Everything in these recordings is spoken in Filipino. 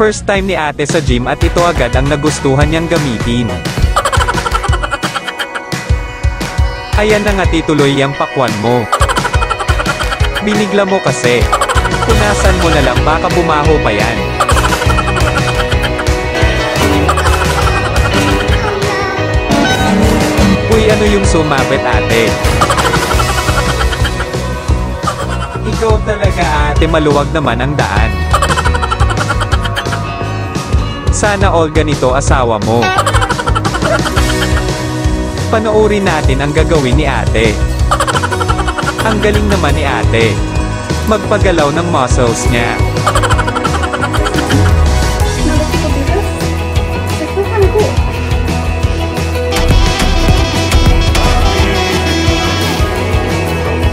First time ni ate sa gym at ito agad ang nagustuhan niyang gamitin. Ayan na nga tituloy yung pakwan mo. Binigla mo kasi. Punasan mo na lang baka bumaho pa yan. Uy, ano yung sumabit ate? Ikaw talaga ate, maluwag naman ang daan. Sana all ganito asawa mo. Panoorin natin ang gagawin ni ate. Ang galing naman ni ate. Magpagalaw ng muscles niya.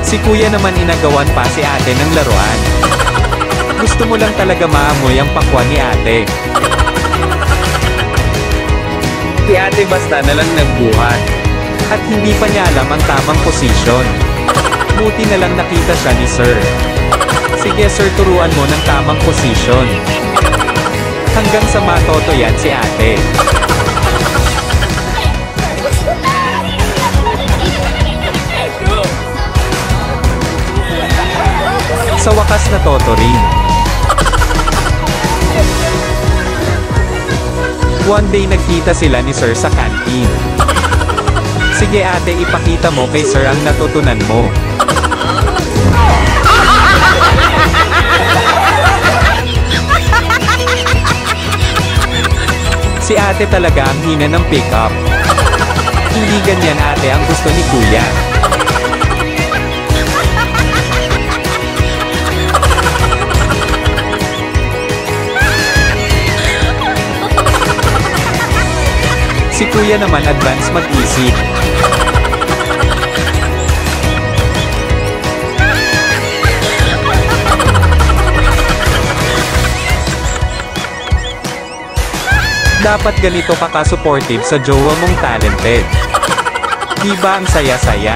Si kuya naman inagawan pa si ate ng laruan. Gusto mo lang talaga maamoy ang pakwan ni ate. Si ate basta na lang nagbuhat. At hindi pa niya alam ang tamang posisyon. Buti na lang nakita siya ni sir. Sige sir, turuan mo ng tamang posisyon. Hanggang sa matoto yan si ate. Sa wakas na toto rin. One day nagkita sila ni sir sa canteen. Sige ate, ipakita mo kay sir ang natutunan mo. Si ate talaga ang hina ng pick-up. Hindi ganyan ate ang gusto ni kuya. Si kuya naman advance mag-isip. Dapat ganito ka ka-supportive sa jowa mong talented. Diba ang saya-saya?